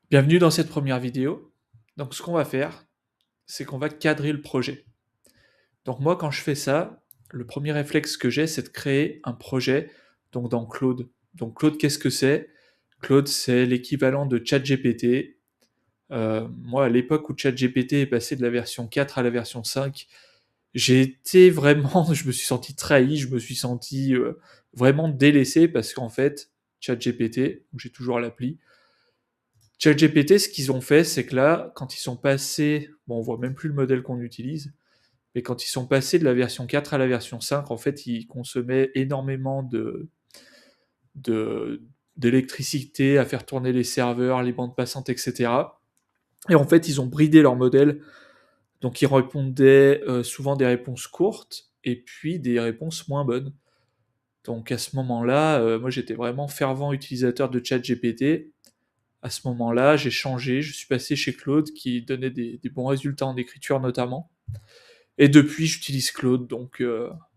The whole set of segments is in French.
Bienvenue dans cette première vidéo. Donc ce qu'on va faire, c'est qu'on va cadrer le projet. Donc moi quand je fais ça, le premier réflexe que j'ai, c'est de créer un projet donc dans Claude. Donc Claude, qu'est-ce que c'est? Claude, c'est l'équivalent de ChatGPT. Moi, à l'époque où ChatGPT est passé de la version 4 à la version 5, j'ai été vraiment, je me suis senti trahi, je me suis senti vraiment délaissé parce qu'en fait, ChatGPT, j'ai toujours l'appli, ChatGPT, ce qu'ils ont fait, c'est que là, quand ils sont passés, bon, on voit même plus le modèle qu'on utilise, mais quand ils sont passés de la version 4 à la version 5, en fait, ils consommaient énormément de- d'électricité à faire tourner les serveurs, les bandes passantes, etc. Et en fait, ils ont bridé leur modèle. Donc, ils répondaient souvent des réponses courtes et puis des réponses moins bonnes. Donc, à ce moment-là, moi, j'étais vraiment fervent utilisateur de ChatGPT. À ce moment-là, j'ai changé, je suis passé chez Claude qui donnait des bons résultats en écriture notamment. Et depuis, j'utilise Claude. Donc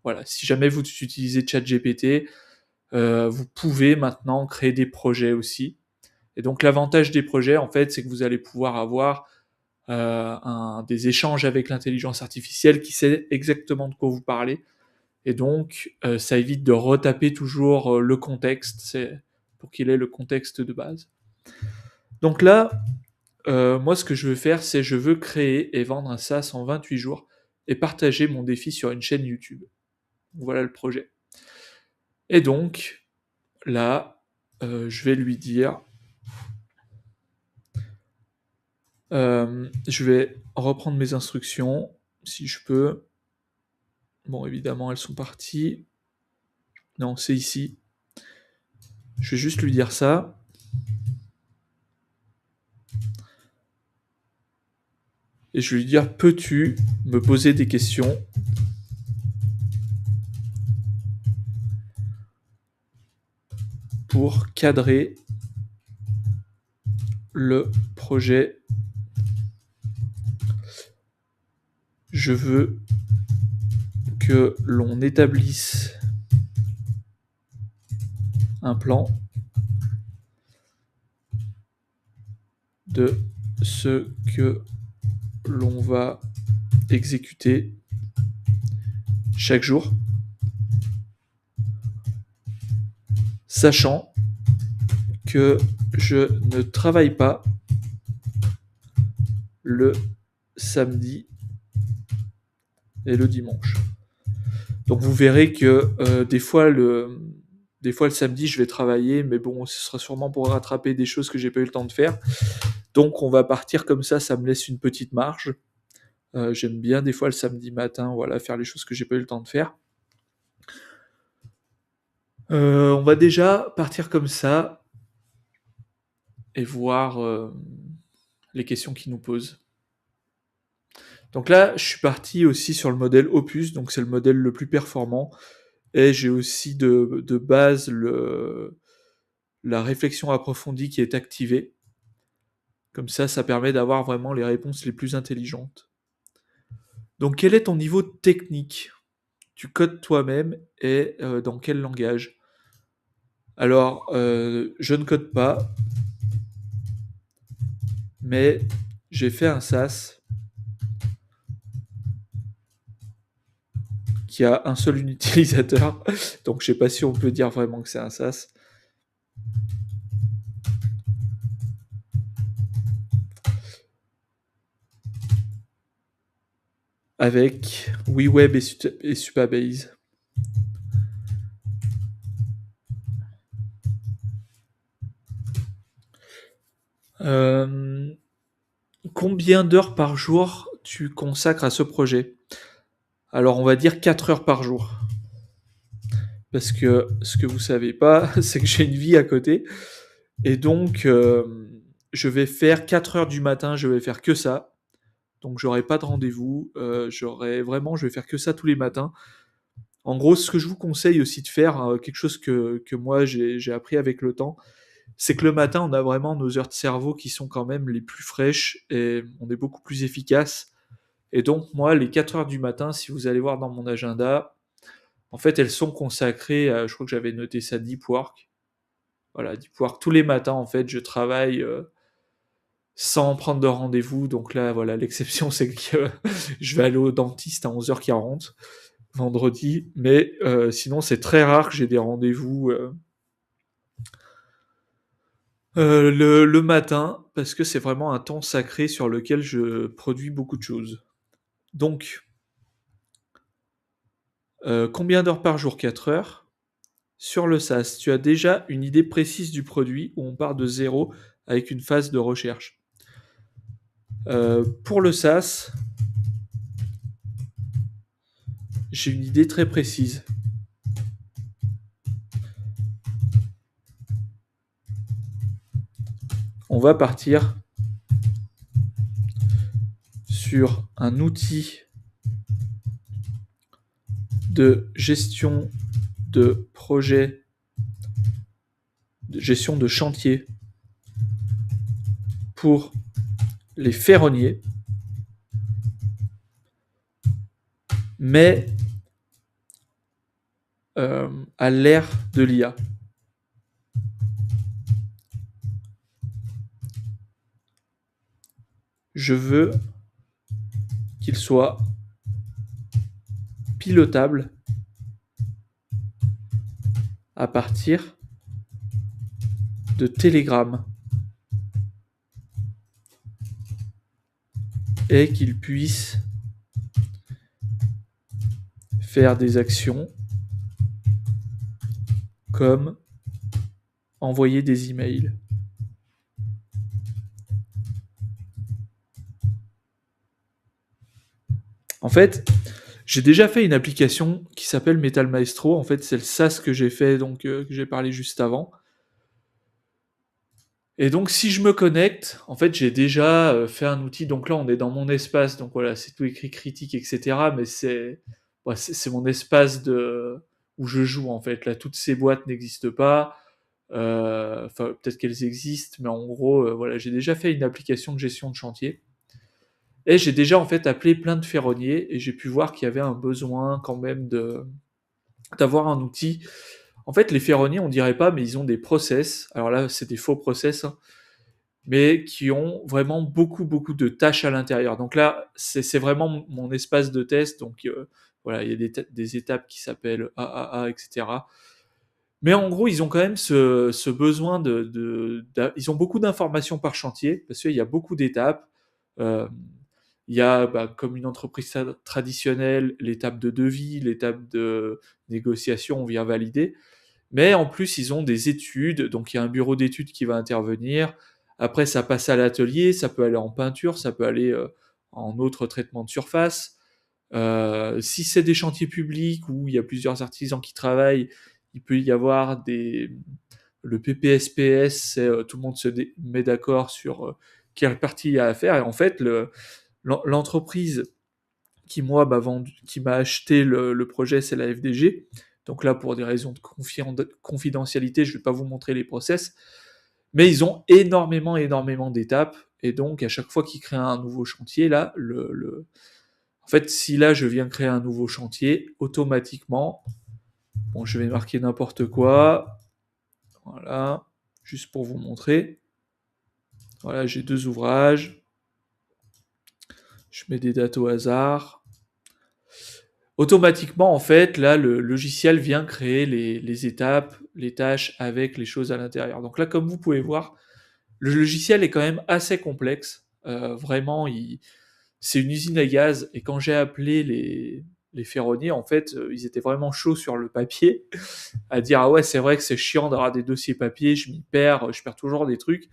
voilà, si jamais vous utilisez ChatGPT, vous pouvez maintenant créer des projets aussi. Et donc l'avantage des projets, en fait, c'est que vous allez pouvoir avoir des échanges avec l'intelligence artificielle qui sait exactement de quoi vous parlez. Et donc, ça évite de retaper toujours le contexte, c'est pour qu'il ait le contexte de base. Donc là, moi, ce que je veux faire, c'est je veux créer et vendre un SaaS en 28 jours et partager mon défi sur une chaîne YouTube. Voilà le projet. Et donc, là, je vais lui dire, je vais reprendre mes instructions, si je peux. Bon, évidemment, elles sont parties. Non, c'est ici. Je vais juste lui dire ça. Et je vais lui dire, peux-tu me poser des questions pour cadrer le projet? Je veux que l'on établisse un plan de ce que l'on va exécuter chaque jour, sachant que je ne travaille pas le samedi et le dimanche. Donc vous verrez que des fois le samedi je vais travailler, mais bon, ce sera sûrement pour rattraper des choses que j'ai pas eu le temps de faire. Donc on va partir comme ça me laisse une petite marge. J'aime bien des fois le samedi matin, voilà, faire les choses que j'ai pas eu le temps de faire. On va déjà partir comme ça et voir les questions qu'ils nous posent. Donc là, je suis parti aussi sur le modèle Opus, donc c'est le modèle le plus performant. Et j'ai aussi de base la réflexion approfondie qui est activée. Comme ça permet d'avoir vraiment les réponses les plus intelligentes. Donc quel est ton niveau technique? Tu codes toi-même et dans quel langage? Alors, je ne code pas, mais j'ai fait un SaaS qui a un seul utilisateur, donc je sais pas si on peut dire vraiment que c'est un SaaS. Avec WeWeb et Supabase. Euh, Combien d'heures par jour tu consacres à ce projet? Alors on va dire 4 heures par jour. Parce que ce que vous savez pas, c'est que j'ai une vie à côté. Et donc, je vais faire 4 heures du matin, je vais faire que ça. Donc j'aurai pas de rendez-vous. Je vais faire que ça tous les matins. En gros, ce que je vous conseille aussi de faire, quelque chose que moi j'ai appris avec le temps, c'est que le matin, on a vraiment nos heures de cerveau qui sont quand même les plus fraîches et on est beaucoup plus efficace. Et donc, moi, les 4 heures du matin, si vous allez voir dans mon agenda, en fait, elles sont consacrées à, je crois que j'avais noté ça, Deep Work. Voilà, Deep Work. Tous les matins, en fait, je travaille. sans prendre de rendez-vous. Donc là, voilà, l'exception, c'est que je vais aller au dentiste à 11h40 vendredi, mais sinon, c'est très rare que j'ai des rendez-vous le matin, parce que c'est vraiment un temps sacré sur lequel je produis beaucoup de choses. Donc, combien d'heures par jour? 4 heures. Sur le SaaS, tu as déjà une idée précise du produit où on part de zéro avec une phase de recherche. Pour le SaaS, j'ai une idée très précise. On va partir sur un outil de gestion de projet, de gestion de chantier pour les ferronniers, mais à l'ère de l'IA. Je veux qu'il soit pilotable à partir de Telegram et qu'il puisse faire des actions comme envoyer des emails. En fait, j'ai déjà fait une application qui s'appelle Metal Maestro. En fait, c'est le SaaS que j'ai fait, donc que j'ai parlé juste avant. Et donc, si je me connecte, en fait, j'ai déjà fait un outil. Donc là, on est dans mon espace. Donc voilà, c'est tout écrit critique, etc. Mais c'est mon espace où je joue, en fait. Là, toutes ces boîtes n'existent pas. Enfin, peut-être qu'elles existent, mais en gros, voilà, j'ai déjà fait une application de gestion de chantier. Et j'ai déjà, en fait, appelé plein de ferronniers et j'ai pu voir qu'il y avait un besoin quand même d'avoir un outil. En fait, les ferronniers, on dirait pas, mais ils ont des process. Alors là, c'est des faux process, hein, mais qui ont vraiment beaucoup, beaucoup de tâches à l'intérieur. Donc là, c'est vraiment mon espace de test. Donc voilà, il y a des étapes qui s'appellent AAA, etc. Mais en gros, ils ont quand même ce besoin ils ont beaucoup d'informations par chantier, parce qu'il y a beaucoup d'étapes. Euh, il y a, bah, comme une entreprise traditionnelle, l'étape de devis, l'étape de négociation, on vient valider. Mais en plus, ils ont des études, donc il y a un bureau d'études qui va intervenir. Après, ça passe à l'atelier, ça peut aller en peinture, ça peut aller en autre traitement de surface. Si c'est des chantiers publics où il y a plusieurs artisans qui travaillent, il peut y avoir le PPSPS, tout le monde met d'accord sur quelle partie il y a à faire. Et en fait, l'entreprise qui m'a acheté le projet, c'est la FDG. Donc là, pour des raisons de confidentialité, je ne vais pas vous montrer les process. Mais ils ont énormément, énormément d'étapes. Et donc, à chaque fois qu'ils créent un nouveau chantier, là, en fait, si là, je viens créer un nouveau chantier, automatiquement, bon, je vais marquer n'importe quoi. Voilà, juste pour vous montrer. Voilà, j'ai 2 ouvrages. Je mets des dates au hasard. Automatiquement, en fait, là, le logiciel vient créer les étapes, les tâches avec les choses à l'intérieur. Donc là, comme vous pouvez voir, le logiciel est quand même assez complexe. Vraiment, c'est une usine à gaz. Et quand j'ai appelé les ferronniers, en fait, ils étaient vraiment chauds sur le papier, à dire ah ouais, c'est vrai que c'est chiant d'avoir des dossiers papier, je m'y perds, je perds toujours des trucs.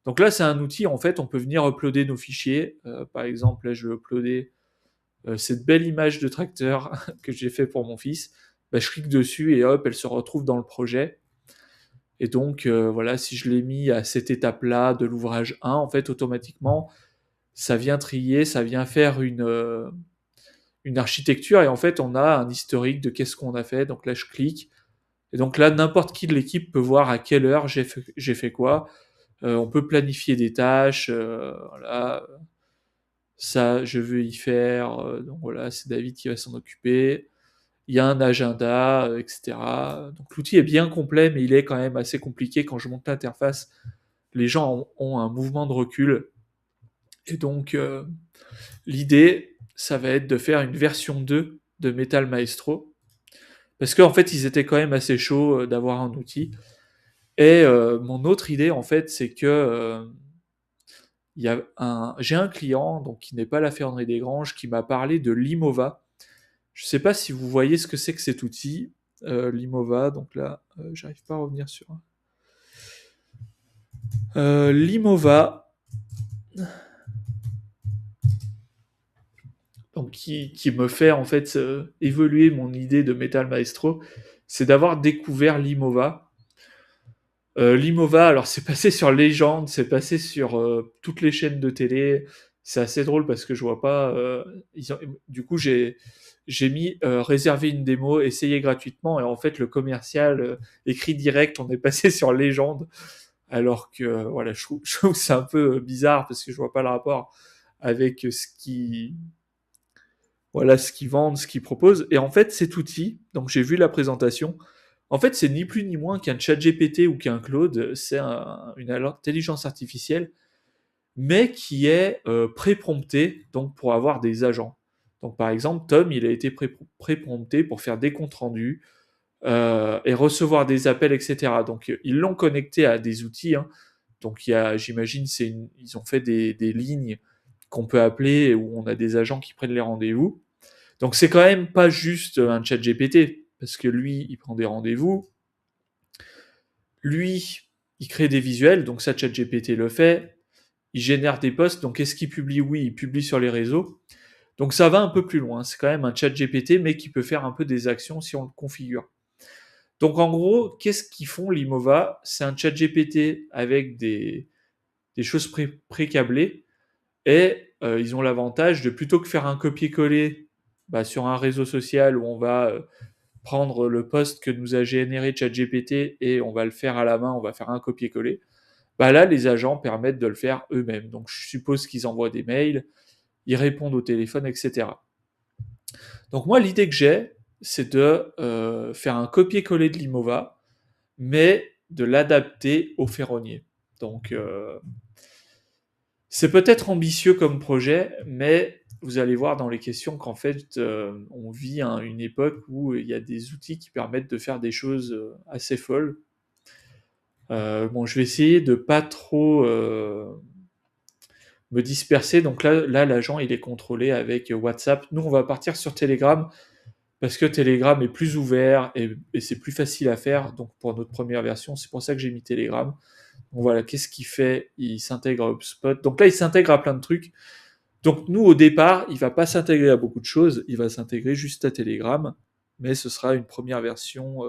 Donc là, c'est un outil, en fait, on peut venir uploader nos fichiers. Par exemple, là, je vais uploader cette belle image de tracteur que j'ai fait pour mon fils. Bah, je clique dessus et hop, elle se retrouve dans le projet. Et donc, voilà, si je l'ai mis à cette étape-là de l'ouvrage 1, en fait, automatiquement, ça vient trier, ça vient faire une architecture et en fait, on a un historique de qu'est-ce qu'on a fait. Donc là, je clique. Et donc là, n'importe qui de l'équipe peut voir à quelle heure j'ai fait quoi. On peut planifier des tâches. Voilà, ça, je veux y faire. Donc voilà, c'est David qui va s'en occuper. Il y a un agenda, etc. Donc l'outil est bien complet, mais il est quand même assez compliqué. Quand je monte l'interface, les gens ont un mouvement de recul. Et donc, l'idée, ça va être de faire une version 2 de Metal Maestro. Parce qu'en fait, ils étaient quand même assez chauds d'avoir un outil. Et mon autre idée, en fait, c'est que j'ai un client donc, qui n'est pas la Ferronnerie des Granges qui m'a parlé de l'Imova. Je ne sais pas si vous voyez ce que c'est que cet outil, l'Imova. Donc là, j'arrive pas à revenir sur. L'Imova, donc qui me fait en fait évoluer mon idée de Metal Maestro, c'est d'avoir découvert l'Imova. L'Imova, alors c'est passé sur Légende, c'est passé sur toutes les chaînes de télé. C'est assez drôle parce que je vois pas. Du coup, j'ai mis réserver une démo, essayer gratuitement, et en fait, le commercial écrit direct, on est passé sur Légende, alors que voilà, je trouve que c'est un peu bizarre parce que je vois pas le rapport avec ce qu'ils vendent, ce qu'ils proposent. Et en fait, cet outil, donc j'ai vu la présentation, en fait, c'est ni plus ni moins qu'un chat GPT ou qu'un Claude, c'est une intelligence artificielle, mais qui est pré-prompté donc pour avoir des agents. Donc par exemple, Tom, il a été pré-prompté pour faire des comptes rendus et recevoir des appels, etc. Donc ils l'ont connecté à des outils. Hein. Donc j'imagine, ils ont fait des lignes qu'on peut appeler où on a des agents qui prennent les rendez-vous. Donc c'est quand même pas juste un chat GPT, parce que lui, il prend des rendez-vous, lui, il crée des visuels, donc ça, chat GPT le fait, il génère des posts, donc est-ce qu'il publie? Oui, il publie sur les réseaux. Donc ça va un peu plus loin, c'est quand même un chat GPT, mais qui peut faire un peu des actions si on le configure. Donc en gros, qu'est-ce qu'ils font l'Imova? C'est un chat GPT avec des choses pré-câblées, et ils ont l'avantage de, plutôt que faire un copier-coller sur un réseau social où on va prendre le post que nous a généré ChatGPT et on va le faire à la main, on va faire un copier-coller. Là, les agents permettent de le faire eux-mêmes. Donc, je suppose qu'ils envoient des mails, ils répondent au téléphone, etc. Donc, moi, l'idée que j'ai, c'est de faire un copier-coller de l'Imova, mais de l'adapter au ferronnier. Donc, c'est peut-être ambitieux comme projet, mais vous allez voir dans les questions qu'en fait, on vit une époque où il y a des outils qui permettent de faire des choses assez folles. Bon, je vais essayer de pas trop me disperser. Donc là, l'agent, il est contrôlé avec WhatsApp. Nous, on va partir sur Telegram parce que Telegram est plus ouvert et c'est plus facile à faire. Donc pour notre première version, c'est pour ça que j'ai mis Telegram. Donc voilà, qu'est-ce qu'il fait? Il s'intègre à HubSpot. Donc là, il s'intègre à plein de trucs. Donc nous, au départ, il va pas s'intégrer à beaucoup de choses. Il va s'intégrer juste à Telegram, mais ce sera une première version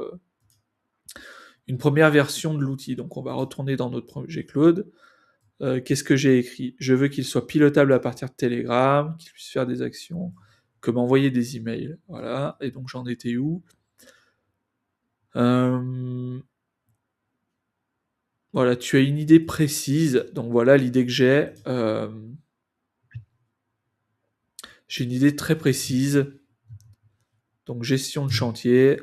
de l'outil. Donc on va retourner dans notre projet Claude. Qu'est-ce que j'ai écrit? Je veux qu'il soit pilotable à partir de Telegram, qu'il puisse faire des actions, comme envoyer des emails. Voilà. Et donc j'en étais où? Voilà, tu as une idée précise. Donc voilà l'idée que j'ai. J'ai une idée très précise. Donc gestion de chantier,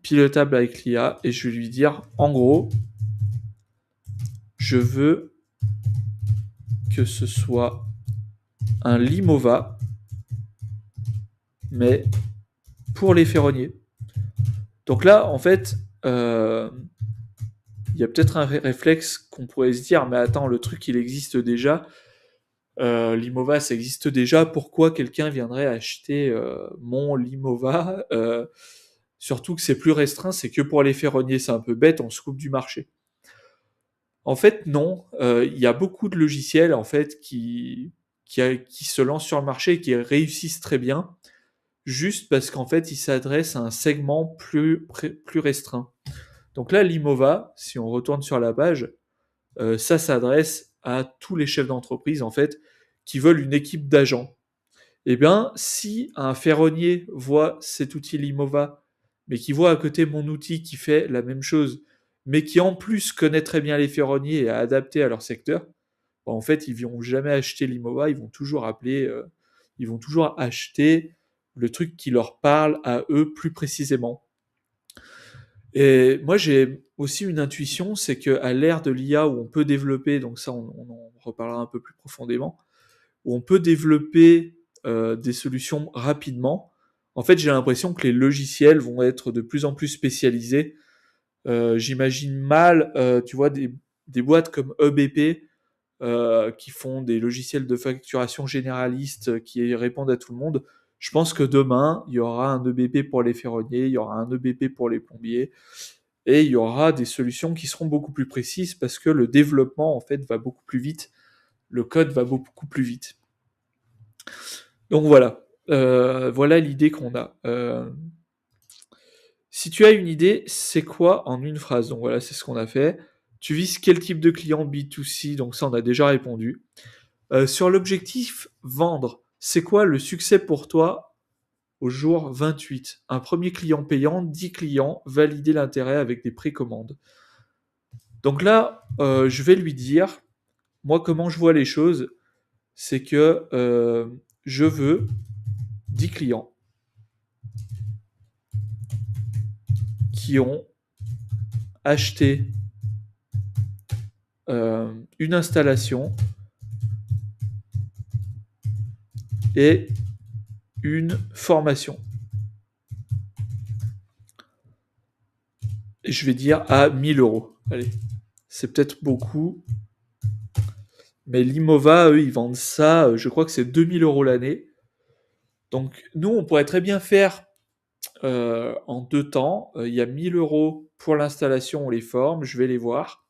pilotable avec l'IA, et je vais lui dire, en gros, je veux que ce soit un Limova, mais pour les ferronniers. Donc là, en fait, il y a peut-être un réflexe qu'on pourrait se dire, mais attends, le truc, il existe déjà. L'Imova, ça existe déjà. Pourquoi quelqu'un viendrait acheter mon Limova surtout que c'est plus restreint, c'est que pour les ferronniers, c'est un peu bête, on se coupe du marché. En fait, non. Il y a beaucoup de logiciels en fait qui se lancent sur le marché et qui réussissent très bien, juste parce qu'en fait, ils s'adressent à un segment plus restreint. Donc là, l'Imova, si on retourne sur la page, ça s'adresse à tous les chefs d'entreprise en fait qui veulent une équipe d'agents. Eh bien, si un ferronnier voit cet outil Limova, mais qui voit à côté mon outil qui fait la même chose, mais qui en plus connaît très bien les ferronniers et a adapté à leur secteur, en fait, ils ne vont jamais acheter Limova, ils vont toujours acheter le truc qui leur parle à eux plus précisément. Et moi, j'ai aussi une intuition, c'est qu'à l'ère de l'IA où on peut développer, donc ça, on en reparlera un peu plus profondément, où on peut développer des solutions rapidement. En fait, j'ai l'impression que les logiciels vont être de plus en plus spécialisés. J'imagine mal, tu vois, des boîtes comme EBP qui font des logiciels de facturation généralistes qui répondent à tout le monde. Je pense que demain, il y aura un EBP pour les ferronniers, il y aura un EBP pour les plombiers, et il y aura des solutions qui seront beaucoup plus précises parce que le développement, en fait, va beaucoup plus vite, le code va beaucoup plus vite. Donc voilà, voilà l'idée qu'on a. Si tu as une idée, c'est quoi en une phrase? Donc voilà, c'est ce qu'on a fait. Tu vises quel type de client B2C? Donc ça, on a déjà répondu. Sur l'objectif vendre, c'est quoi le succès pour toi au jour 28? Un premier client payant, 10 clients, valider l'intérêt avec des précommandes. Donc là, je vais lui dire, moi, comment je vois les choses, c'est que je veux 10 clients qui ont acheté une installation et une formation. Et je vais dire à 1000 euros. Allez, c'est peut-être beaucoup, mais Limova, eux, ils vendent ça, je crois que c'est 2000 euros l'année. Donc nous, on pourrait très bien faire en 2 temps. Il y a 1000 euros pour l'installation, on les forme, je vais les voir.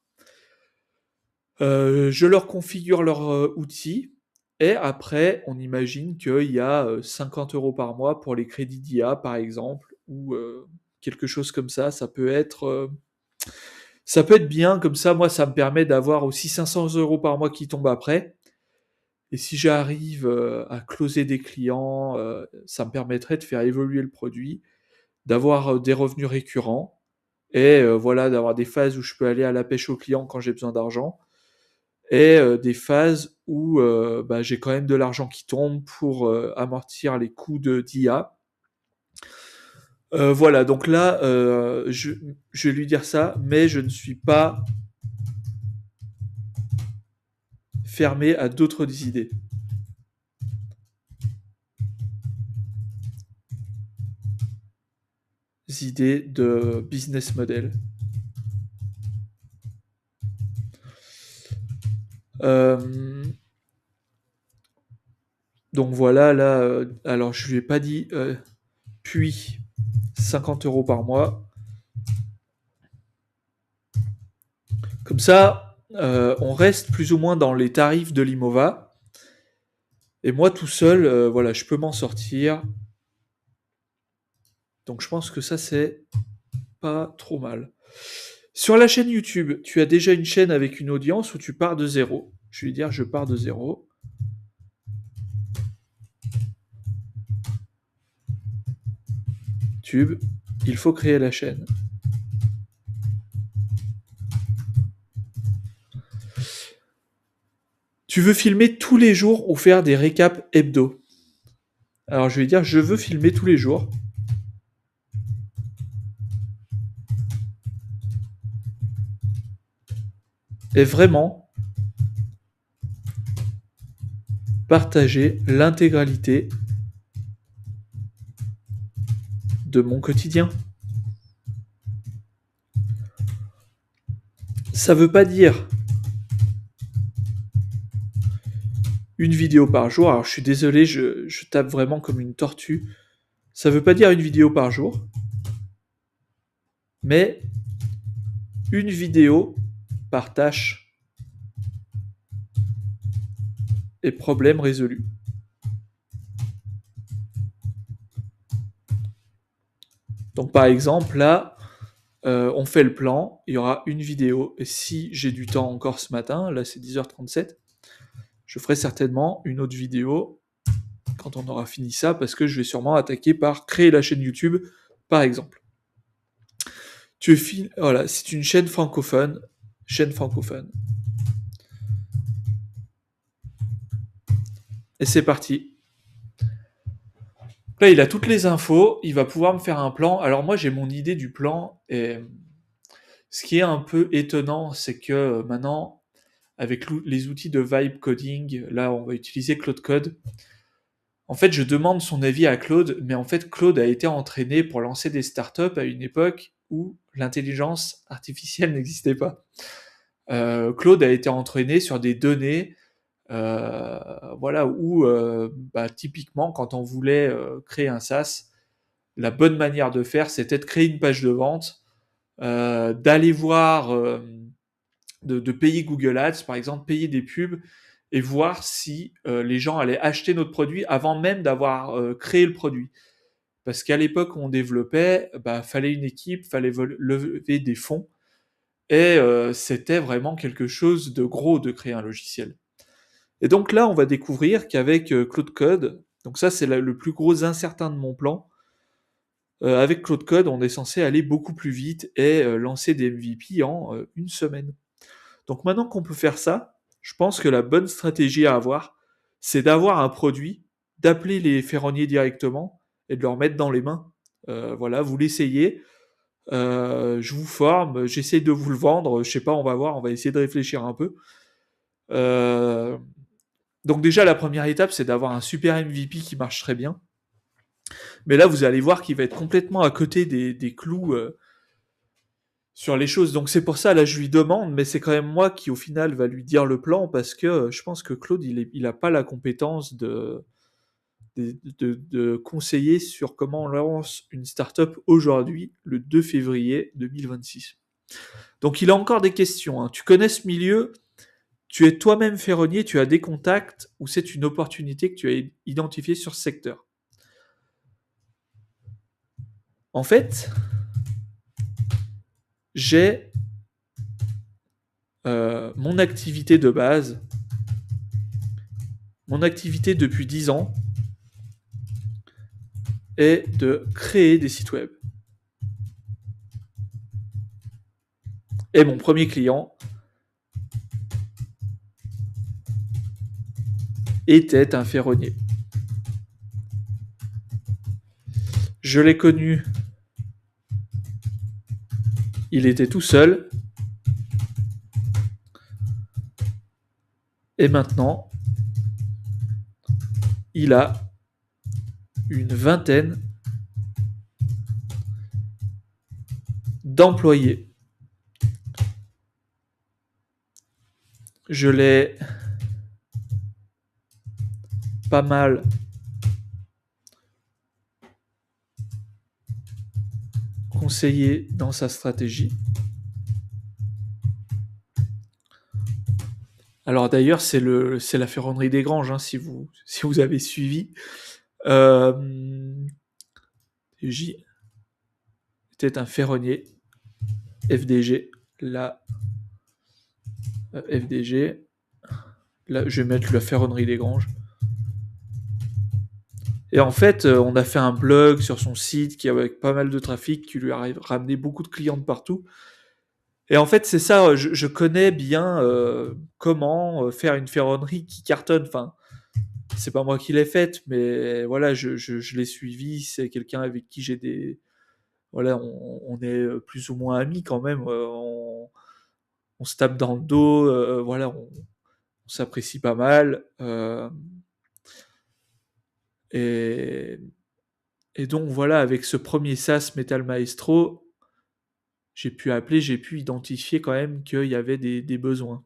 Je leur configure leur outil. Et après, on imagine qu'il y a 50 euros par mois pour les crédits d'IA, par exemple, ou quelque chose comme ça. Ça peut être bien, comme ça, moi, ça me permet d'avoir aussi 500 euros par mois qui tombent après. Et si j'arrive à closer des clients, ça me permettrait de faire évoluer le produit, d'avoir des revenus récurrents, et voilà, d'avoir des phases où je peux aller à la pêche aux clients quand j'ai besoin d'argent, et des phases où bah, j'ai quand même de l'argent qui tombe pour amortir les coûts d'IA. Voilà, donc là, je vais lui dire ça, mais je ne suis pas fermé à d'autres idées. Idées de business model. Donc voilà, là, alors je lui ai pas dit puis 50 euros par mois. Comme ça, on reste plus ou moins dans les tarifs de Limova. Et moi tout seul, voilà, je peux m'en sortir. Donc je pense que ça, c'est pas trop mal. Sur la chaîne YouTube, tu as déjà une chaîne avec une audience ou tu pars de zéro? Je vais lui dire, je pars de zéro. YouTube, il faut créer la chaîne. Tu veux filmer tous les jours ou faire des récaps hebdo? Alors je vais dire, je veux filmer tous les jours. Et vraiment partager l'intégralité de mon quotidien. Ça veut pas dire une vidéo par jour. Alors je suis désolé, je tape vraiment comme une tortue. Ça veut pas dire une vidéo par jour, mais une vidéo par tâche et problème résolu. Donc par exemple, là, on fait le plan, il y aura une vidéo, et si j'ai du temps encore ce matin, là c'est 10h37, je ferai certainement une autre vidéo quand on aura fini ça, parce que je vais sûrement attaquer par créer la chaîne YouTube, par exemple. Voilà, c'est une chaîne francophone. Et c'est parti. Là, il a toutes les infos, il va pouvoir me faire un plan. Alors moi, j'ai mon idée du plan, et ce qui est un peu étonnant, c'est que maintenant, avec les outils de vibe coding. Là, on va utiliser Claude Code. En fait, je demande son avis à Claude, mais en fait, Claude a été entraîné pour lancer des startups à une époque où l'intelligence artificielle n'existait pas. Claude a été entraîné sur des données, voilà, où typiquement, quand on voulait créer un SaaS, la bonne manière de faire, c'était de créer une page de vente, d'aller voir, de payer Google Ads, par exemple, payer des pubs et voir si les gens allaient acheter notre produit avant même d'avoir créé le produit. Parce qu'à l'époque où on développait, fallait une équipe, fallait lever des fonds, et c'était vraiment quelque chose de gros de créer un logiciel. Et donc là, on va découvrir qu'avec Claude Code, donc ça c'est le plus gros incertain de mon plan, avec Claude Code, on est censé aller beaucoup plus vite et lancer des MVP en une semaine. Donc maintenant qu'on peut faire ça, je pense que la bonne stratégie à avoir, c'est d'avoir un produit, d'appeler les ferronniers directement et de leur mettre dans les mains. Voilà, vous l'essayez, je vous forme, j'essaye de vous le vendre, je sais pas, on va voir, on va essayer de réfléchir un peu. Euh, donc déjà, la première étape, c'est d'avoir un super MVP qui marche très bien. Mais là, vous allez voir qu'il va être complètement à côté des clous sur les choses. Donc c'est pour ça, là, je lui demande, mais c'est quand même moi qui, au final, va lui dire le plan, parce que je pense que Claude, il a pas la compétence de conseiller sur comment on lance une startup aujourd'hui, le 2 février 2026. Donc il a encore des questions. Hein. Tu connais ce milieu, tu es toi-même ferronnier, tu as des contacts, ou c'est une opportunité que tu as identifiée sur ce secteur. En fait, j'ai mon activité de base, mon activité depuis 10 ans est de créer des sites web. Et mon premier client était un ferronnier. Je l'ai connu, il était tout seul, et maintenant, il a une vingtaine d'employés. Je l'ai pas mal conseillé dans sa stratégie. Alors d'ailleurs, c'est la ferronnerie des Granges, hein, si vous avez suivi. J était un ferronnier, FDG, là, FDG, là, je vais mettre la ferronnerie des Granges. Et en fait, on a fait un blog sur son site qui avec pas mal de trafic, qui lui a ramené beaucoup de clients de partout. Et en fait, c'est ça, je connais bien comment faire une ferronnerie qui cartonne. Enfin, c'est pas moi qui l'ai faite, mais voilà, je l'ai suivi. C'est quelqu'un avec qui j'ai des. Voilà, on est plus ou moins amis quand même. On se tape dans le dos, voilà, on s'apprécie pas mal. Et, et donc voilà, avec ce premier SaaS Metal Maestro, j'ai pu appeler, j'ai pu identifier quand même qu'il y avait des besoins.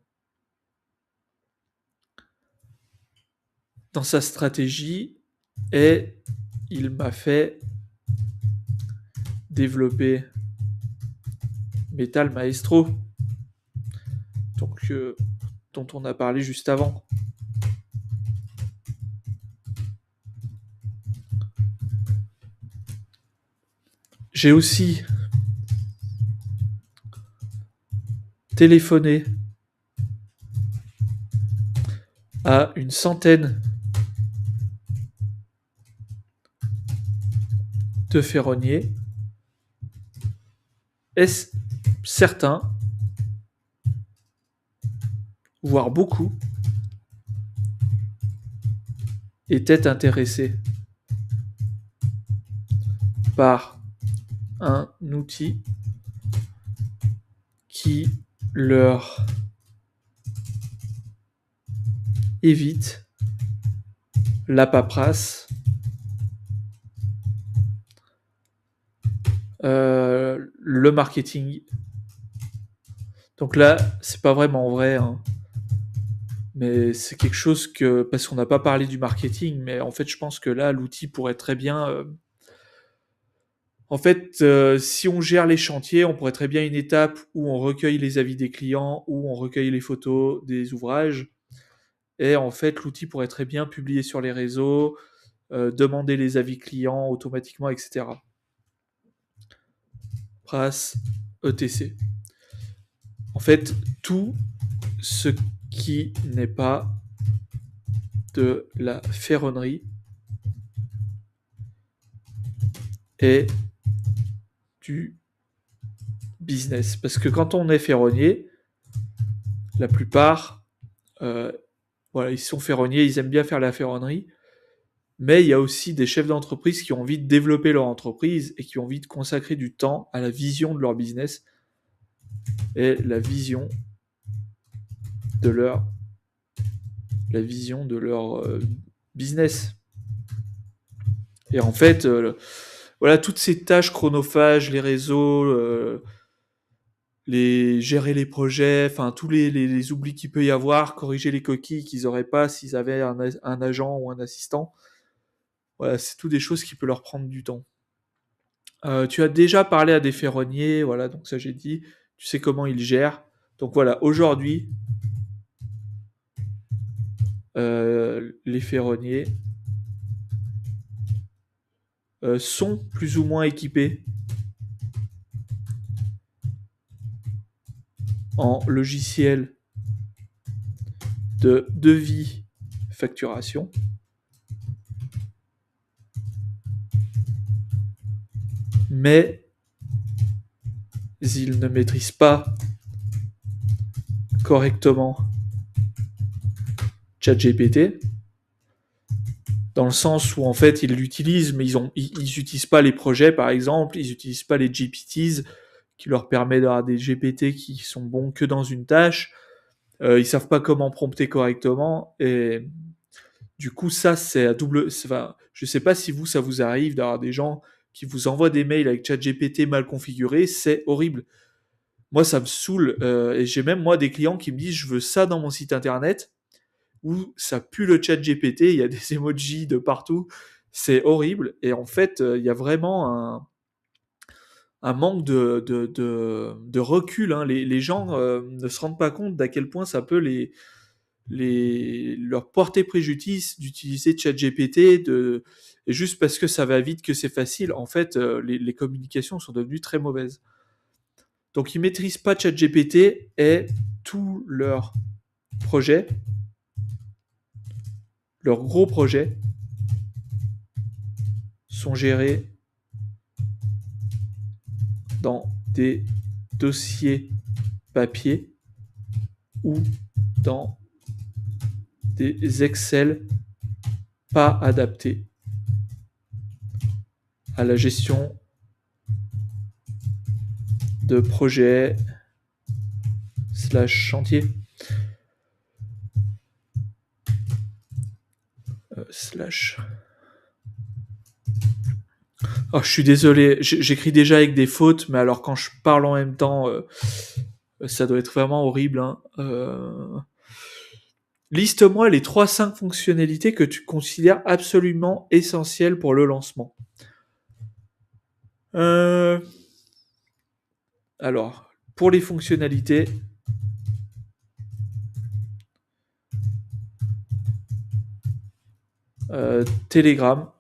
Dans sa stratégie, et il m'a fait développer Metal Maestro, donc, dont on a parlé juste avant. J'ai aussi téléphoné à une centaine de ferronniers. Et certains, voire beaucoup, étaient intéressés par un outil qui leur évite la paperasse, le marketing. Donc là, c'est pas vraiment vrai, hein, mais c'est quelque chose que, parce qu'on n'a pas parlé du marketing, mais en fait, je pense que là, l'outil pourrait très bien. En fait, si on gère les chantiers, on pourrait très bien une étape où on recueille les avis des clients, où on recueille les photos des ouvrages. Et en fait, l'outil pourrait très bien publier sur les réseaux, demander les avis clients automatiquement, etc. Pras, ETC. En fait, tout ce qui n'est pas de la ferronnerie est du business. Parce que quand on est ferronnier, la plupart, euh, voilà, ils sont ferronniers, ils aiment bien faire la ferronnerie, mais il y a aussi des chefs d'entreprise qui ont envie de développer leur entreprise et qui ont envie de consacrer du temps à la vision de leur business et de leur, la vision de leur business. Et en fait, voilà, toutes ces tâches chronophages, les réseaux, gérer les projets, enfin tous les oublis qu'il peut y avoir, corriger les coquilles qu'ils n'auraient pas s'ils avaient un agent ou un assistant. Voilà, c'est tout des choses qui peuvent leur prendre du temps. Tu as déjà parlé à des ferronniers, voilà, donc ça j'ai dit. Tu sais comment ils gèrent. Donc voilà, aujourd'hui, les ferronniers sont plus ou moins équipés en logiciel de devis facturation. Mais ils ne maîtrisent pas correctement ChatGPT, dans le sens où en fait ils l'utilisent, mais ils utilisent pas les projets par exemple, ils n'utilisent pas les GPTs qui leur permettent d'avoir des GPT qui sont bons que dans une tâche. Ils savent pas comment prompter correctement et du coup ça c'est à double. Enfin, je sais pas si vous ça vous arrive d'avoir des gens qui vous envoient des mails avec ChatGPT mal configuré, c'est horrible. Moi ça me saoule et j'ai même moi des clients qui me disent je veux ça dans mon site internet où ça pue le chat GPT, il y a des emojis de partout, c'est horrible. Et en fait, il y a vraiment un manque de recul. Hein. Les gens ne se rendent pas compte d'à quel point ça peut leur porter préjudice d'utiliser ChatGPT, et juste parce que ça va vite, que c'est facile. En fait, les communications sont devenues très mauvaises. Donc, ils maîtrisent pas ChatGPT et tous leurs projets, leurs gros projets, sont gérés dans des dossiers papier ou dans des Excel pas adaptés à la gestion de projets / chantier / Oh, je suis désolé, j'écris déjà avec des fautes, mais alors quand je parle en même temps, ça doit être vraiment horrible. Hein. Liste-moi les 3-5 fonctionnalités que tu considères absolument essentielles pour le lancement. Euh, Alors, pour les fonctionnalités, Telegram,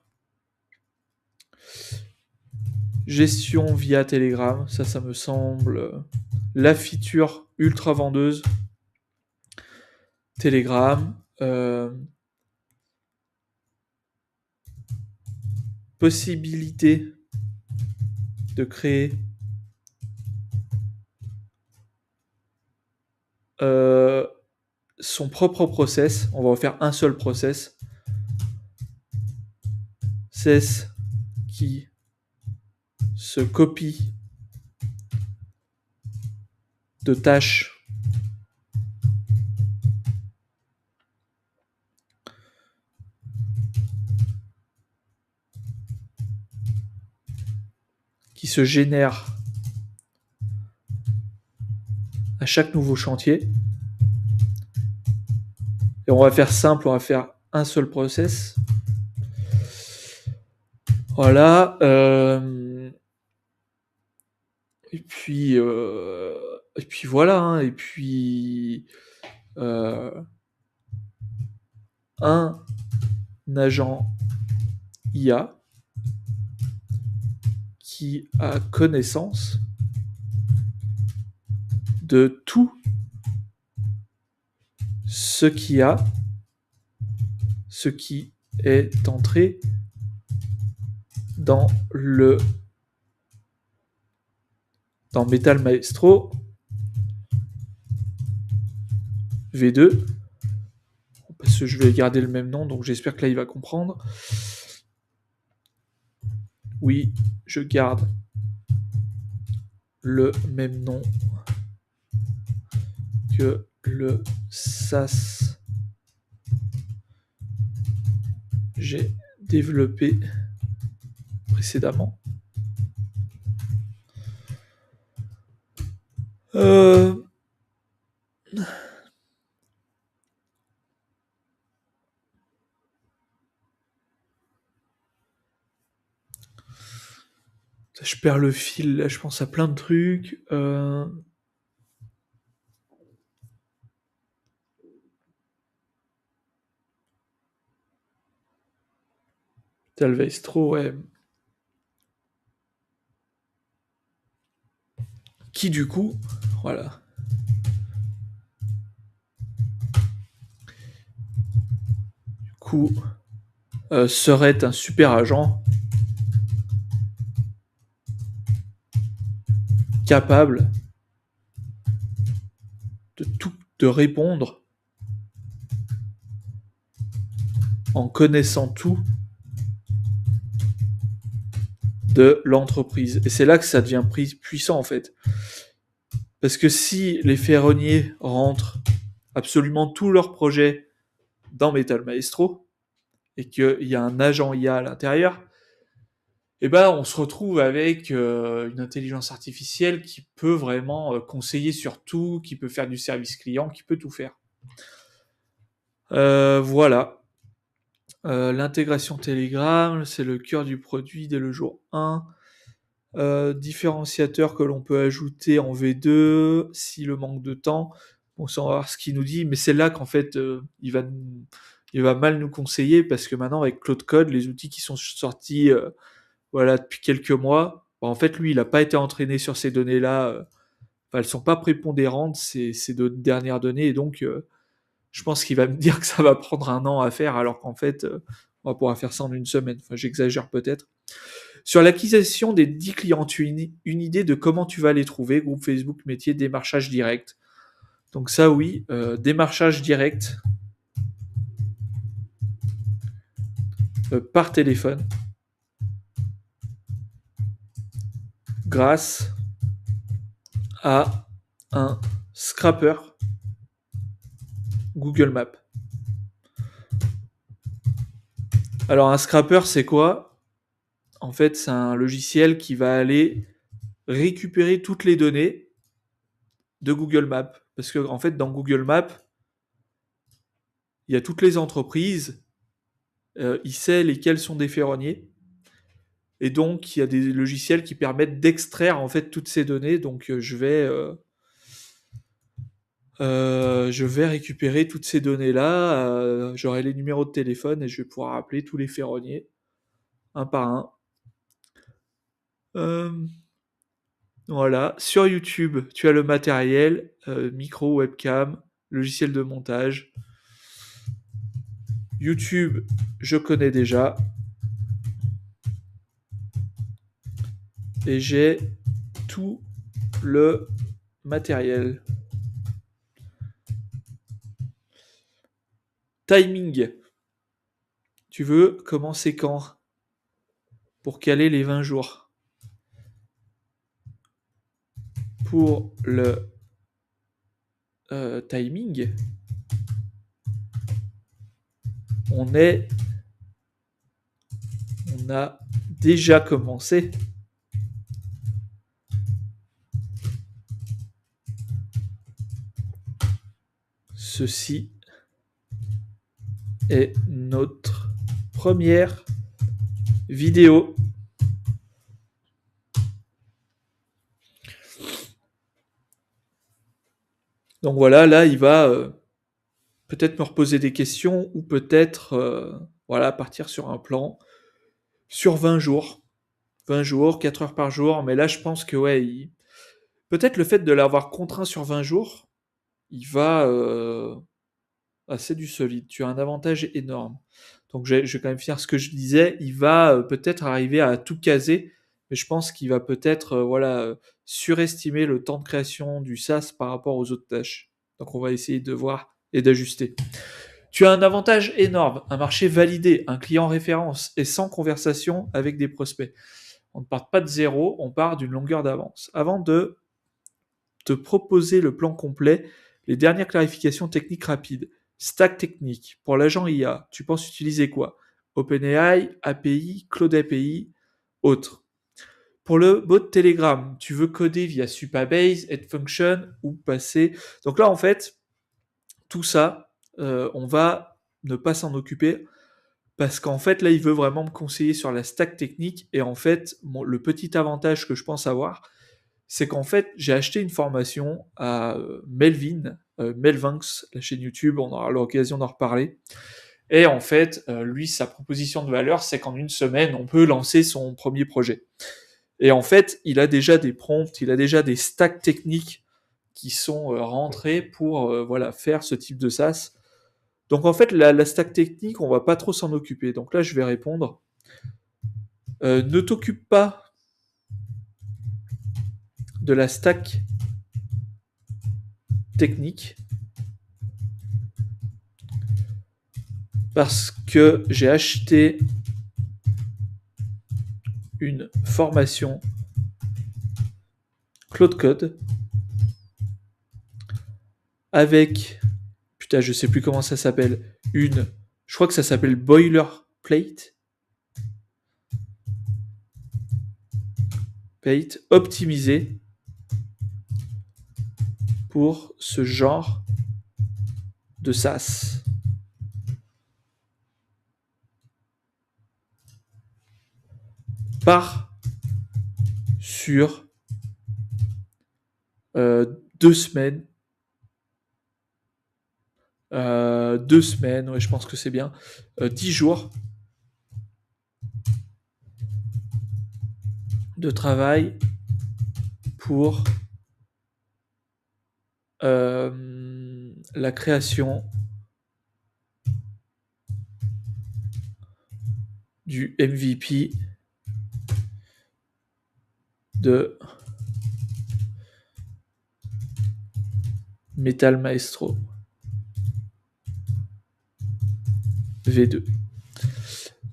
gestion via Telegram, ça me semble la feature ultra vendeuse. Telegram, possibilité de créer son propre process. On va en faire un seul process. CES qui se copie de tâches qui se génère à chaque nouveau chantier. Et on va faire simple, on va faire un seul process. Voilà. Et puis voilà. Hein, et puis un agent IA qui a connaissance de tout ce qui est entré dans Metal Maestro V2, parce que je vais garder le même nom, donc j'espère que là il va comprendre. Oui, je garde le même nom que le SaaS j'ai développé précédemment. Je perds le fil, là, je pense à plein de trucs. Talvestro, ouais. Qui du coup, voilà. Du coup, serait un super agent capable de répondre en connaissant tout de l'entreprise. Et c'est là que ça devient puissant en fait. Parce que si les ferronniers rentrent absolument tous leurs projets dans Metal Maestro et qu'il y a un agent IA à l'intérieur, eh ben on se retrouve avec une intelligence artificielle qui peut vraiment conseiller sur tout, qui peut faire du service client, qui peut tout faire. Voilà. L'intégration Telegram, c'est le cœur du produit dès le jour 1. Différenciateur que l'on peut ajouter en V2 si le manque de temps. On va voir ce qu'il nous dit, mais c'est là qu'en fait il va mal nous conseiller parce que maintenant avec Claude Code, les outils qui sont sortis voilà depuis quelques mois, en fait lui il n'a pas été entraîné sur ces données-là. Elles sont pas prépondérantes ces dernières données et donc je pense qu'il va me dire que ça va prendre un an à faire alors qu'en fait on va pouvoir faire ça en une semaine. Enfin j'exagère peut-être. Sur l'acquisition des 10 clients, tu as une idée de comment tu vas les trouver, groupe Facebook, métier, démarchage direct. Donc ça oui, démarchage direct par téléphone grâce à un scrapper Google Maps. Alors un scrapper c'est quoi ? En fait c'est un logiciel qui va aller récupérer toutes les données de Google Maps. Parce que en fait dans Google Maps, il y a toutes les entreprises, il sait lesquelles sont des ferronniers. Et donc, il y a des logiciels qui permettent d'extraire en fait toutes ces données. Donc, je vais récupérer toutes ces données-là. J'aurai les numéros de téléphone et je vais pouvoir appeler tous les ferronniers un par un. Voilà. Sur YouTube, tu as le matériel, micro, webcam, logiciel de montage. YouTube, je connais déjà. Et j'ai tout le matériel. Timing. Tu veux commencer quand ? Pour caler les 20 jours. Pour le timing, on a déjà commencé ceci est notre première vidéo. Donc voilà, là, il va peut-être me reposer des questions ou peut-être voilà, partir sur un plan sur 20 jours. 20 jours, 4 heures par jour. Mais là, je pense que ouais, peut-être le fait de l'avoir contraint sur 20 jours, il va... Ah, c'est du solide. Tu as un avantage énorme. Donc je vais quand même finir ce que je disais. Il va peut-être arriver à tout caser, mais je pense qu'il va peut-être voilà, surestimer le temps de création du SaaS par rapport aux autres tâches. Donc on va essayer de voir et d'ajuster. Tu as un avantage énorme, un marché validé, un client référence et sans conversation avec des prospects. On ne part pas de zéro, on part d'une longueur d'avance. Avant de te proposer le plan complet, les dernières clarifications techniques rapides. Stack technique. Pour l'agent IA, tu penses utiliser quoi? OpenAI, API, Cloud API, autres. Pour le bot Telegram, tu veux coder via Supabase, HeadFunction ou passer. Donc là, en fait, tout ça, on va ne pas s'en occuper parce qu'en fait, là, il veut vraiment me conseiller sur la stack technique. Et en fait, le petit avantage que je pense avoir, c'est qu'en fait, j'ai acheté une formation à Melvin, Melvinx, la chaîne YouTube, on aura l'occasion d'en reparler. Et en fait, lui, sa proposition de valeur, c'est qu'en une semaine, on peut lancer son premier projet. Et en fait, il a déjà des prompts, il a déjà des stacks techniques qui sont rentrés pour voilà, faire ce type de SaaS. Donc en fait, la stack technique, on va pas trop s'en occuper. Donc là, je vais répondre. Ne t'occupe pas de la stack technique parce que j'ai acheté une formation Claude Code avec, putain, je sais plus comment ça s'appelle, je crois que ça s'appelle Boilerplate, optimisé pour ce genre de SaaS. Part sur 2 semaines. 2 semaines, ouais, je pense que c'est bien. 10 jours de travail pour la création du MVP de Metal Maestro V2.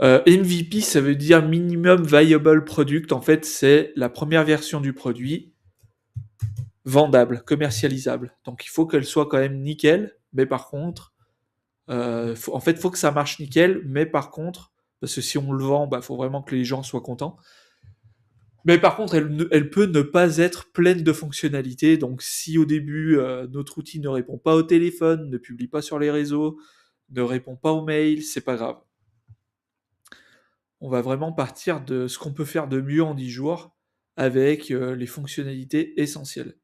MVP, ça veut dire Minimum Viable Product. En fait, c'est la première version du produit vendable, commercialisable. Donc, il faut qu'elle soit quand même nickel. Mais par contre, en fait, il faut que ça marche nickel. Mais par contre, parce que si on le vend, bah, faut vraiment que les gens soient contents. Mais par contre, elle peut ne pas être pleine de fonctionnalités. Donc, si au début, notre outil ne répond pas au téléphone, ne publie pas sur les réseaux, ne répond pas aux mails, c'est pas grave. On va vraiment partir de ce qu'on peut faire de mieux en 10 jours avec les fonctionnalités essentielles.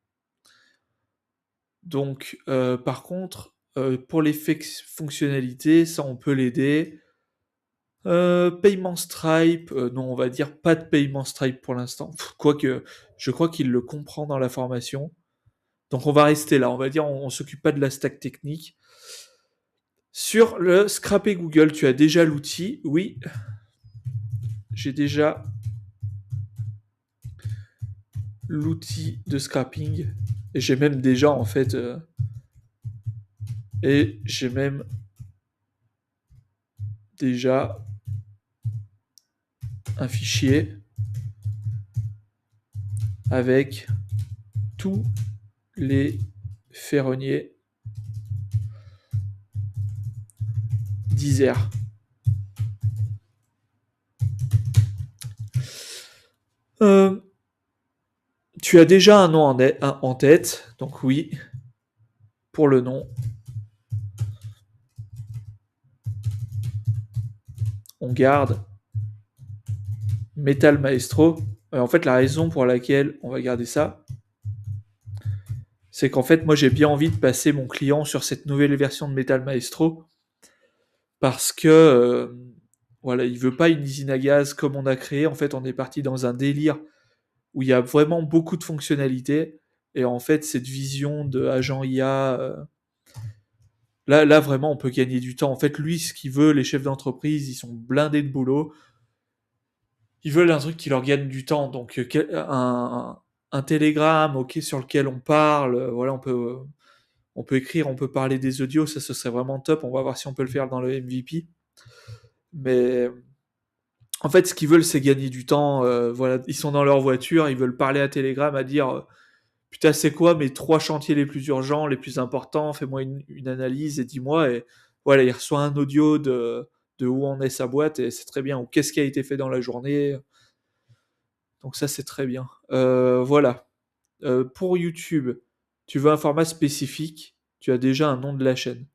Donc, par contre, pour les fonctionnalités, ça, on peut l'aider. Paiement Stripe, non, on va dire pas de paiement Stripe pour l'instant. Quoique, je crois qu'il le comprend dans la formation. Donc, on va rester là. On va dire, on s'occupe pas de la stack technique. Sur le scraper Google, tu as déjà l'outil? Oui, j'ai déjà l'outil de scrapping. Et j'ai même déjà, en fait... et j'ai même déjà un fichier avec tous les ferronniers d'Isère. Tu as déjà un nom en tête, donc oui, pour le nom, on garde Metal Maestro. En fait, la raison pour laquelle on va garder ça, c'est qu'en fait, moi, j'ai bien envie de passer mon client sur cette nouvelle version de Metal Maestro parce que voilà, il veut pas une usine à gaz comme on a créé. En fait, on est parti dans un délire où il y a vraiment beaucoup de fonctionnalités. Et en fait, cette vision de agent IA, là, vraiment, on peut gagner du temps. En fait, lui, ce qu'il veut, les chefs d'entreprise, ils sont blindés de boulot. Ils veulent un truc qui leur gagne du temps. Donc, un télégramme, ok, sur lequel on parle, voilà, on peut écrire, on peut parler des audios, ça, ce serait vraiment top. On va voir si on peut le faire dans le MVP. Mais en fait, ce qu'ils veulent, c'est gagner du temps. Voilà, ils sont dans leur voiture, ils veulent parler à Telegram, à dire putain, c'est quoi mes 3 chantiers les plus urgents, les plus importants, fais-moi une analyse et dis-moi. Et voilà, il reçoit un audio de où en est sa boîte et c'est très bien. Ou qu'est-ce qui a été fait dans la journée. Donc ça, c'est très bien. Voilà. Pour YouTube, tu veux un format spécifique, tu as déjà un nom de la chaîne.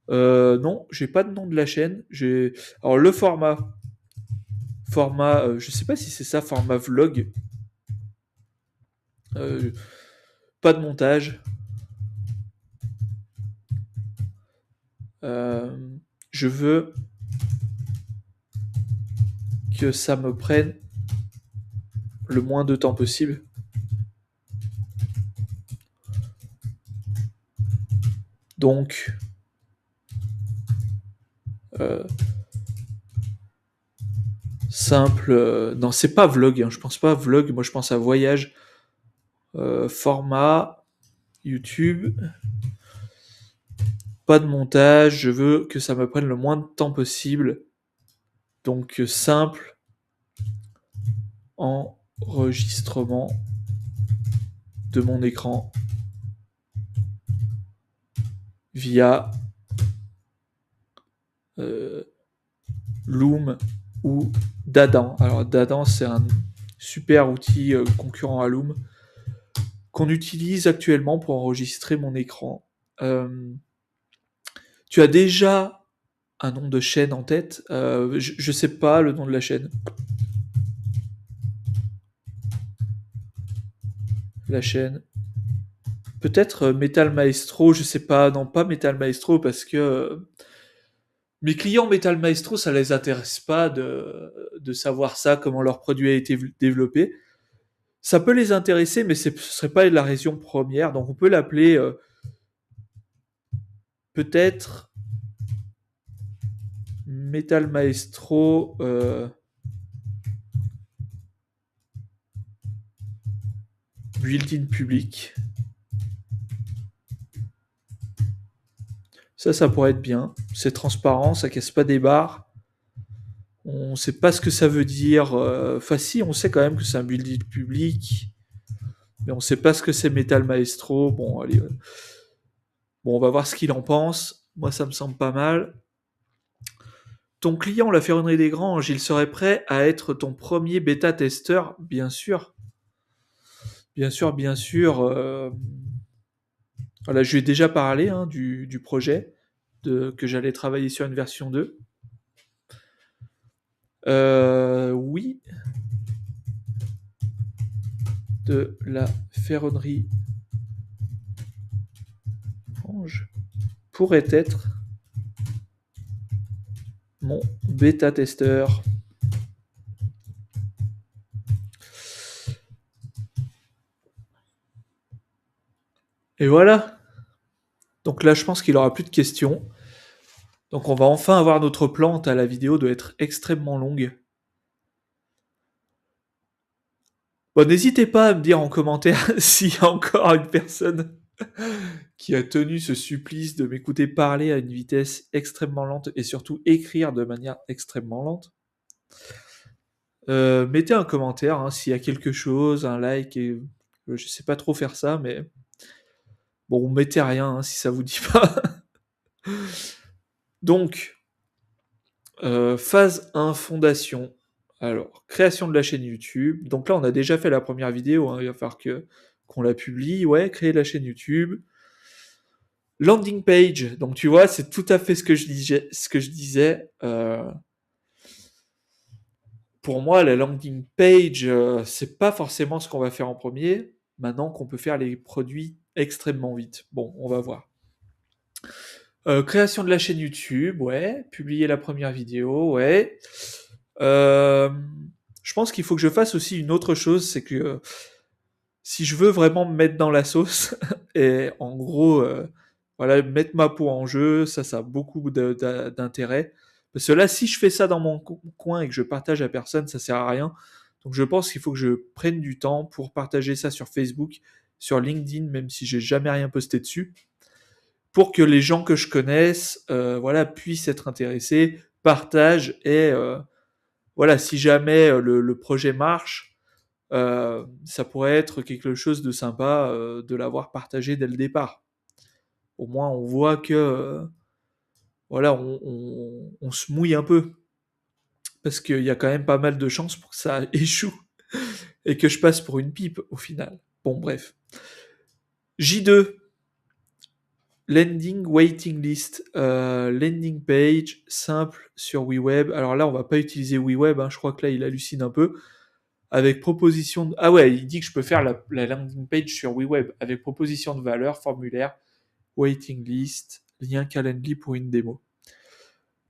Non, j'ai pas de nom de la chaîne. Alors le format, je sais pas si c'est ça, format vlog. Euh, Pas de montage. Euh, je veux que ça me prenne le moins de temps possible. Donc, euh, simple. Non, c'est pas vlog. Hein, je pense pas à vlog. Moi, je pense à voyage. Format YouTube. Pas de montage. Je veux que ça me prenne le moins de temps possible. Donc, simple. Enregistrement de mon écran via Loom ou Dadan. Alors Dadan, c'est un super outil concurrent à Loom qu'on utilise actuellement pour enregistrer mon écran. Tu as déjà un nom de chaîne en tête. Je sais pas le nom de la chaîne. La chaîne. Peut-être Metal Maestro, je sais pas. Non, pas Metal Maestro parce que mes clients Metal Maestro, ça les intéresse pas de savoir ça, comment leur produit a été développé. Ça peut les intéresser, mais ce serait pas la raison première. Donc on peut l'appeler peut-être Metal Maestro. Built-in public. Ça pourrait être bien. C'est transparent, ça casse pas des barres. On sait pas ce que ça veut dire. Enfin, si, on sait quand même que c'est un build-in public, mais on sait pas ce que c'est Metal Maestro. Bon, allez. Bon, on va voir ce qu'il en pense. Moi, ça me semble pas mal. Ton client, la Ferronnerie des Granges, il serait prêt à être ton premier bêta-testeur, bien sûr. Bien sûr, bien sûr. Voilà, je lui ai déjà parlé hein, du projet, que j'allais travailler sur une version 2. Oui, de la Ferronnerie Grange pourrait être mon bêta-testeur. Et voilà. Donc là, je pense qu'il aura plus de questions. Donc on va enfin avoir notre plante. La vidéo doit être extrêmement longue. Bon, n'hésitez pas à me dire en commentaire s'il y a encore une personne qui a tenu ce supplice de m'écouter parler à une vitesse extrêmement lente et surtout écrire de manière extrêmement lente. Mettez un commentaire hein, s'il y a quelque chose, un like, et je sais pas trop faire ça, mais bon, mettez rien hein, si ça vous dit pas. Donc, phase 1, fondation. Alors, création de la chaîne YouTube. Donc là, on a déjà fait la première vidéo, hein, il va falloir qu'on la publie. Ouais, créer la chaîne YouTube. Landing page. Donc tu vois, c'est tout à fait ce que je disais. pour moi, la landing page, c'est pas forcément ce qu'on va faire en premier, maintenant qu'on peut faire les produits extrêmement vite. Bon, on va voir. Création de la chaîne YouTube, ouais. Publier la première vidéo, ouais. Euh, je pense qu'il faut que je fasse aussi une autre chose, c'est que si je veux vraiment me mettre dans la sauce, et en gros, voilà, mettre ma peau en jeu, ça a beaucoup d'intérêt. Parce que là, si je fais ça dans mon coin et que je partage à personne, ça sert à rien. Donc je pense qu'il faut que je prenne du temps pour partager ça sur Facebook, sur LinkedIn, même si j'ai jamais rien posté dessus, pour que les gens que je connaisse, voilà, puissent être intéressés, partagent et voilà, si jamais le projet marche, ça pourrait être quelque chose de sympa de l'avoir partagé dès le départ. Au moins, on voit que voilà, on se mouille un peu parce qu'il y a quand même pas mal de chances pour que ça échoue et que je passe pour une pipe au final. Bon, bref. J2, landing waiting list, landing page simple sur WeWeb. Alors là, on va pas utiliser WeWeb, hein, je crois que là, il hallucine un peu. Avec proposition de... Ah ouais, il dit que je peux faire la landing page sur WeWeb avec proposition de valeur, formulaire, waiting list, lien Calendly pour une démo.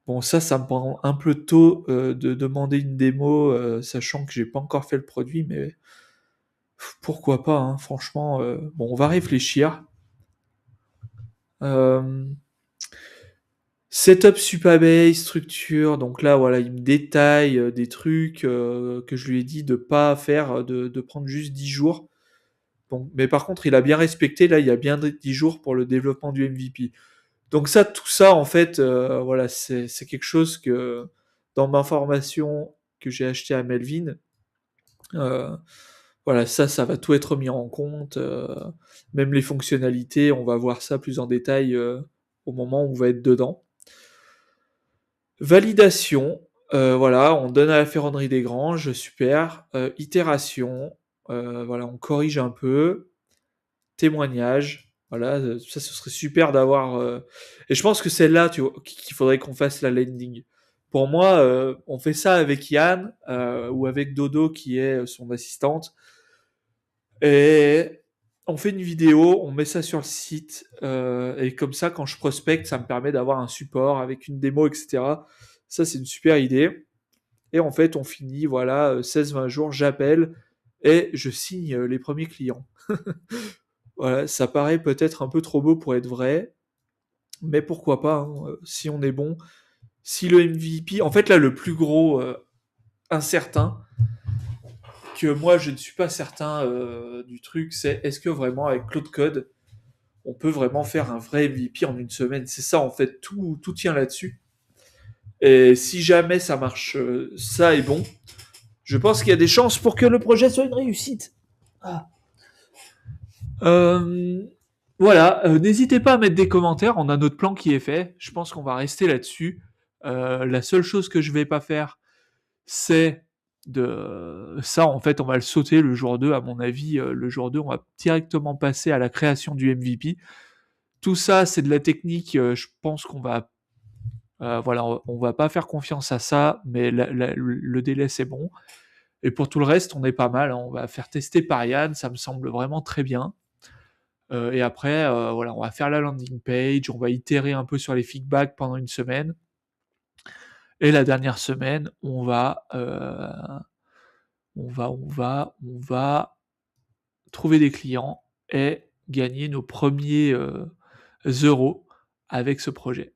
Bon, ça me prend un peu tôt de demander une démo, sachant que j'ai pas encore fait le produit, mais pourquoi pas, hein, franchement. Bon, on va réfléchir. Euh, Setup Supabase, structure, donc là voilà, il me détaille des trucs que je lui ai dit de pas faire, de prendre juste 10 jours. Bon, mais par contre, il a bien respecté, là il y a bien 10 jours pour le développement du MVP. Donc ça, tout ça, en fait, voilà, c'est quelque chose que dans ma formation que j'ai acheté à Melvin, euh, voilà, ça va tout être mis en compte, même les fonctionnalités, on va voir ça plus en détail au moment où on va être dedans. Validation, voilà, on donne à la ferronnerie des Granges, super. Itération, voilà, on corrige un peu. Témoignage, voilà, ça ce serait super d'avoir. Et je pense que c'est là, tu vois, qu'il faudrait qu'on fasse la landing. Pour moi, on fait ça avec Yann ou avec Dodo qui est son assistante. Et on fait une vidéo, on met ça sur le site, et comme ça, quand je prospecte, ça me permet d'avoir un support avec une démo, etc. Ça, c'est une super idée. Et en fait, on finit, voilà, 16-20 jours, j'appelle et je signe les premiers clients. Voilà, ça paraît peut-être un peu trop beau pour être vrai, mais pourquoi pas, hein, si on est bon. Si le MVP, en fait là, le plus gros incertain, que moi je ne suis pas certain du truc, c'est est-ce que vraiment avec Cloud Code, on peut vraiment faire un vrai MVP en une semaine. C'est ça en fait, tout tient là-dessus. Et si jamais ça marche, ça est bon, je pense qu'il y a des chances pour que le projet soit une réussite. Ah. Euh, voilà, n'hésitez pas à mettre des commentaires, on a notre plan qui est fait, je pense qu'on va rester là-dessus. La seule chose que je vais pas faire, c'est de ça, en fait, on va le sauter le jour 2, à mon avis, le jour 2, on va directement passer à la création du MVP. Tout ça, c'est de la technique, je pense qu'on va... voilà, on va pas faire confiance à ça, mais le délai, c'est bon. Et pour tout le reste, on est pas mal, hein, on va faire tester par Yann, ça me semble vraiment très bien. Et après, voilà, on va faire la landing page, on va itérer un peu sur les feedbacks pendant une semaine. Et la dernière semaine, on va trouver des clients et gagner nos premiers euros avec ce projet.